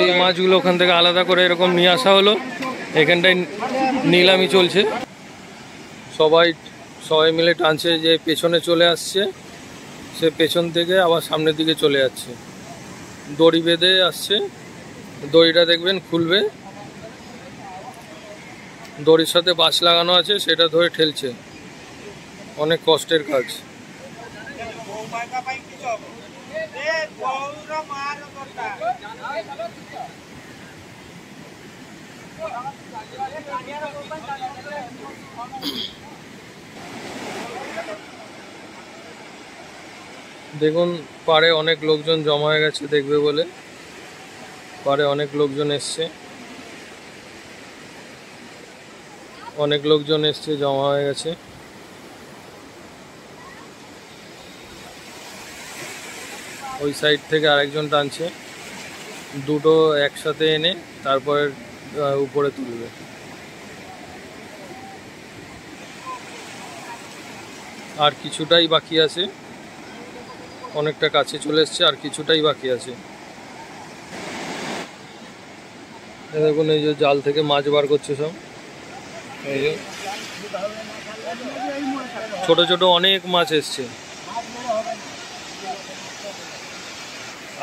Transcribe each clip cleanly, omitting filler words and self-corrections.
এই মাছগুলো ওখান থেকে আলাদা করে এরকম নিয়ে আসা হলো। এখানটায় নিলামি চলছে, সবাই মিলে টানছে, যে পেছনে চলে আসছে সে পেছন থেকে আবার সামনের দিকে চলে যাচ্ছে, দড়ি বেঁধে আসছে। দড়িটা দেখবেন খুলবে, দড়ির সাথে বাঁশ লাগানো আছে, সেটা ধরে ঠেলছে। অনেক কষ্টের কাজ। দেখুন পাড়ে অনেক লোকজন জমা হয়ে গেছে দেখবে বলে, পাড়ে অনেক লোকজন এসছে, জমা হয়ে গেছে। ওই সাইড থেকে আরেকজন টানছে, দুটো একসাথে এনে তারপর উপরে তুলবে। আর কিছুটাই বাকি আছে, অনেকটা কাছে চলে এসছে, আর কিছুটাই বাকি আছে। দেখুন এই যে জাল থেকে মাছ বার করছে সব, এই যে ছোট ছোট অনেক মাছ এসছে।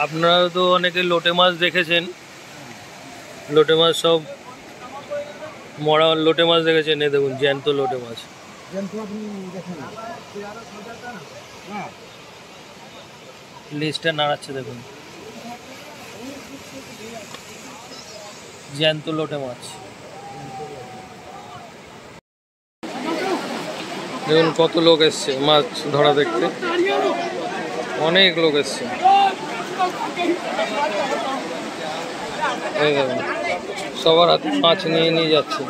আপনারা তো অনেকে লোটে মাছ দেখেছেন, লোটে মাছ সব মরা লোটে মাছ দেখেছেন। এই দেখুন জ্যান্ত লোটে মাছ, লিস্টটা নাড়াচ্ছে দেখুন, জ্যান্ত লোটে মাছ। দেখুন কত লোক এসছে মাছ ধরা দেখতে, অনেক লোক এসছে। এই দেখুন সবার হাতে মাছ নিয়ে যাচ্ছে।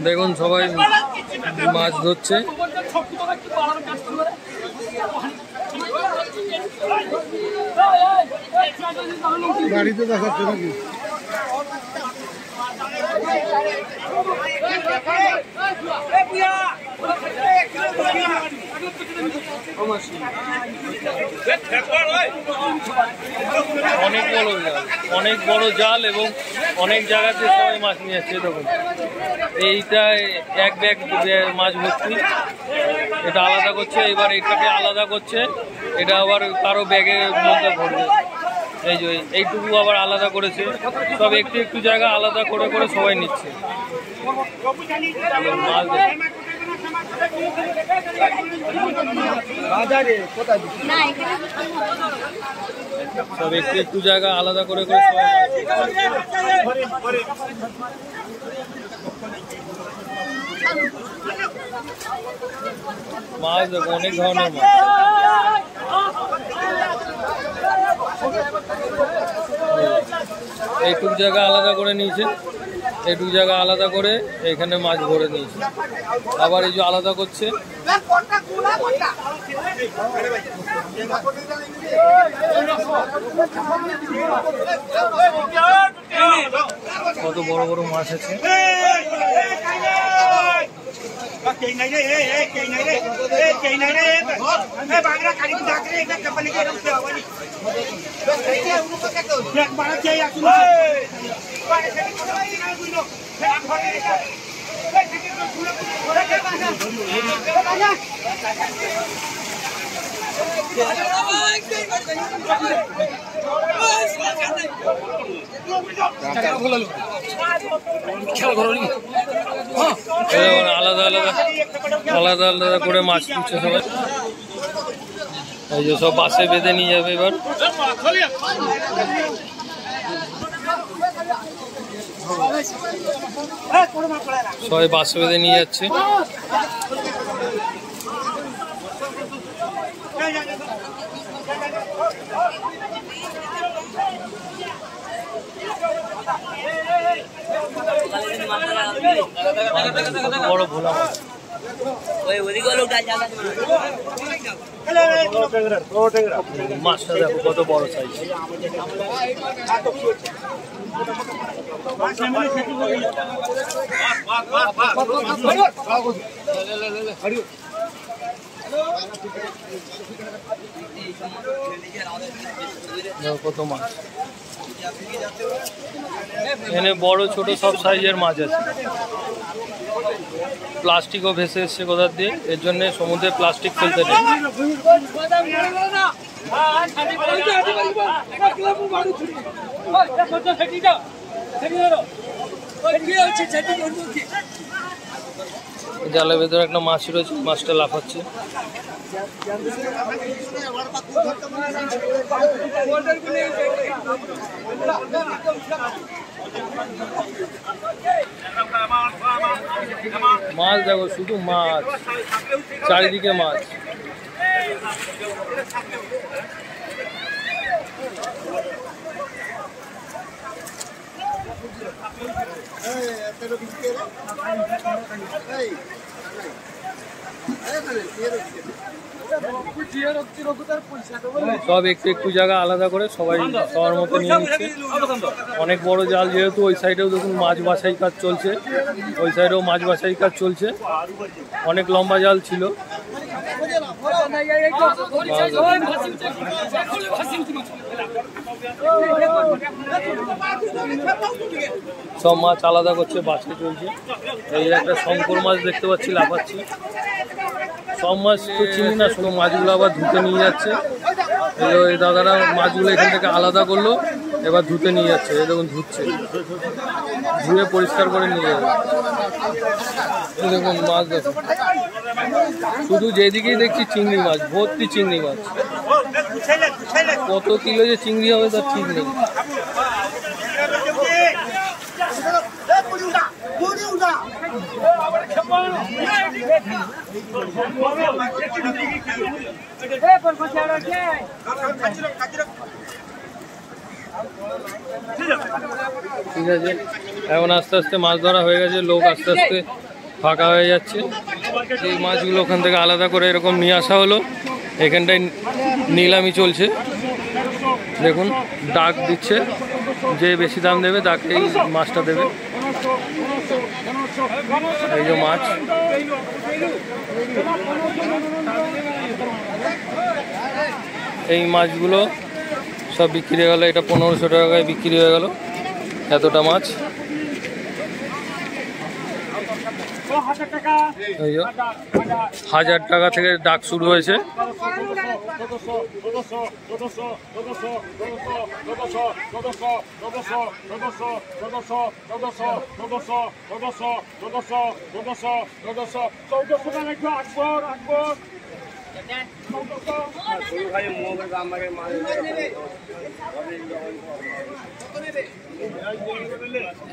দেখুন সবাই মাছ ধরছে। গাড়িতে দেখাচ্ছে নাকি? অনেক বড় জাল এবং অনেক জায়গাতে সবাই মাছ নিয়ে যাচ্ছে। দেখুন এইটা এক ব্যাগ মাছ ভর্তি, এটা আলাদা করছে, এবার এটাকে আলাদা করছে, এটা আবার কারো ব্যাগের মধ্যে ভরবে। এই যে এইটুকু আবার আলাদা করেছে, সব একটু একটু জায়গা আলাদা করে করে সবাই নিচ্ছে মাছ। সব একটু একটু জায়গা আলাদা করে করে সবাই মাছ। দেখো অনেক ধরনের মাছ, এইটুকু জায়গা আলাদা করে নিয়েছে, এইটুকু জায়গা আলাদা করে এখানে মাছ ভরে নিয়েছে, আবার এই যে আলাদা করছে। কত বড় বড় মাছ আছে। আলাদা আলাদা আলাদা আলাদা করে মাছ তুলছে সবাই। এই যে সব বাসে বেঁধে নিয়ে যাবে এবার। সবাই বাসে বেঁধে নিয়ে যাচ্ছে। বড় ভোলা মাছ, মাছটা দেখো কত বড় সাইজ। কত মাছ এখানে, বড় ছোট সব সাইজের মাছ আছে। প্লাস্টিকও ভেসে এসছে কোথার দিয়ে, এর জন্য সমুদ্রে প্লাস্টিক ফেলতে নেই। জালের ভেতরে একটা মাছ রয়েছে, মাছটা লাফাচ্ছে। মাছ দেখো, শুধু মাছ, চারিদিকে মাছ। সব একটু একটু জায়গা আলাদা করে সবাই সবার মতো নিয়ে নিচ্ছে। অনেক বড় জাল যেহেতু, ওই সাইডেও দেখুন মাছ বাছাই কাজ চলছে, ওই সাইডেও মাছ বাছাই কাজ চলছে। অনেক লম্বা জাল ছিল। সব মাছ আলাদা করছে, বাছাই চলছে। এই একটা শঙ্কর মাছ দেখতে পাচ্ছি, লাফাচ্ছি। সব মাছ তো চিনি না, শুধু মাছগুলো আবার ধুতে নিয়ে যাচ্ছে। এই দাদারা মাছগুলো এখান থেকে আলাদা করলো, এবার ধুতে নিয়ে যাচ্ছে। এই দেখুন ধুচ্ছে, ধুয়ে পরিষ্কার করে নিয়ে যাবে। এই দেখুন মাছ দেখুন, শুধু যেদিকেই দেখছি চিংড়ি মাছ, ভর্তি চিংড়ি মাছ। কত কিলো যে চিংড়ি হবে তার ঠিক নেই। ঠিক আছে, এখন আস্তে আস্তে মাছ ধরা হয়ে গেছে, লোক আস্তে আস্তে ফাঁকা হয়ে যাচ্ছে। এই মাছগুলো ওখান থেকে আলাদা করে এরকম নিয়ে আসা হলো। এখানটায় নিলামি চলছে, দেখুন ডাক দিচ্ছে, যে বেশি দাম দেবে তাকেই মাছটা দেবে। এই যে মাছ, এই মাছগুলো সব বিক্রি হয়ে গেল। এটা 1500 টাকায় বিক্রি হয়ে গেল, এতটা মাছ। এই 1000 টাকা থেকে ডাক শুরু হয়েছে।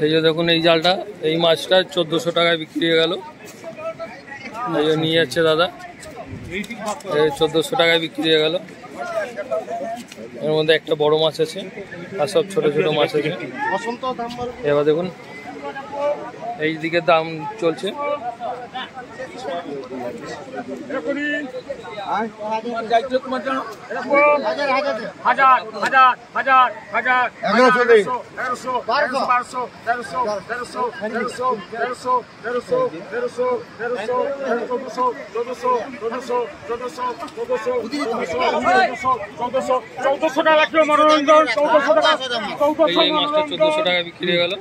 এই যে দেখুন এই জালটা, এই মাছটা 1400 টাকায় বিক্রি হয়ে গেল। এই যে নিয়ে যাচ্ছে দাদা, 1400 টাকায় বিক্রি হয়ে গেল। এর মধ্যে একটা বড় মাছ আছে আর সব ছোট ছোট মাছ আছে। এবার দেখুন এই দিকে দাম চলছে। এই মাছটা 1400 টাকা বিক্রি হয়ে গেল।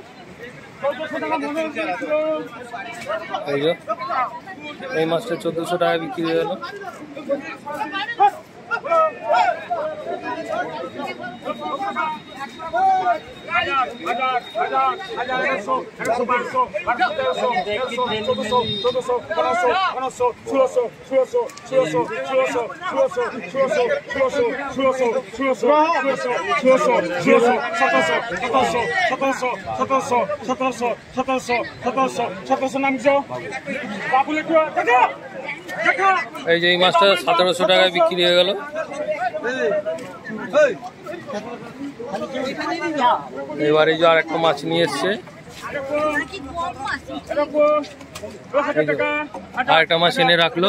এই মাছটা 1400 টাকা বিক্রি হয়ে গেল। এই যে এই মাছটা 1700 টাকায় বিক্রি হয়ে গেল। এবারে যে আর একটা মাছ নিয়ে এসছে, আর একটা মাছ এনে রাখলো।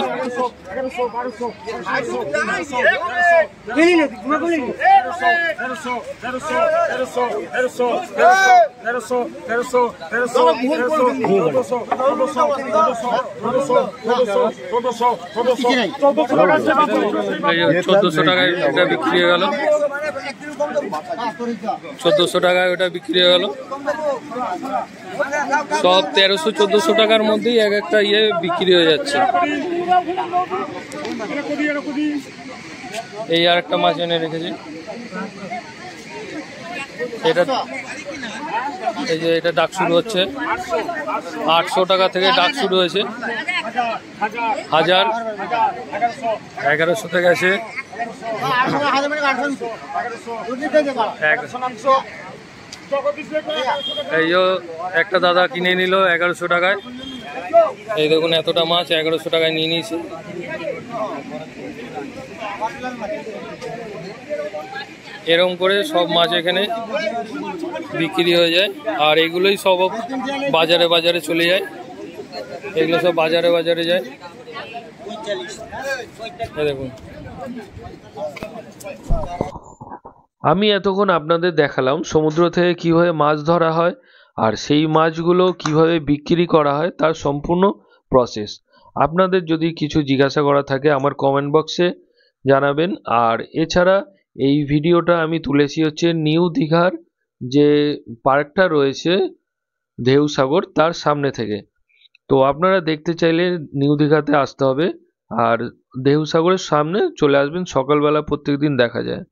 এই 1400 টাকায় এটা বিক্রি হয়ে গেল। 1400 টাকায় ওটা বিক্রি হয়ে গেল। সব 1300-1400 টাকার মধ্যেই এক একটা ইয়ে বিক্রি হয়ে যাচ্ছে। এই আর একটা মাছ এনে রেখেছি। এটা এই যে এটা ডাক শুরু হচ্ছে 800 টাকা থেকে ডাক শুরু হয়েছে। 1000, 1100 থেকে আছে। এই যে একটা দাদা কিনে নিল 1100 টাকায়। এই দেখুন এতটা মাছ 1100 টাকায় নিয়ে নিয়েছে। এরকম করে সব মাছ এখানে বিক্রি হয়ে যায়। আর এগুলোই সব বাজারে বাজারে চলে যায়। এগুলো সব বাজারে বাজারে যায়। দেখুন, আমি এতক্ষণ আপনাদের দেখালাম সমুদ্র থেকে কিভাবে মাছ ধরা হয় আর সেই মাছগুলো কিভাবে বিক্রি করা হয় তার সম্পূর্ণ প্রসেস। আপনাদের যদি কিছু জিজ্ঞাসা করা থাকে আমার কমেন্ট বক্সে জানাবেন। আর এছাড়া এই ভিডিওটা আমি তুলেছি হচ্ছে নিউ দীঘার যে পার্কটা রয়েছে ঢেউসাগর তার সামনে থেকে। তো আপনারা দেখতে চাইলে নিউ দীঘাতে আসতে হবে আর ঢেউসাগরের সামনে চলে আসবেন। সকালবেলা প্রত্যেকদিন দেখা যায়।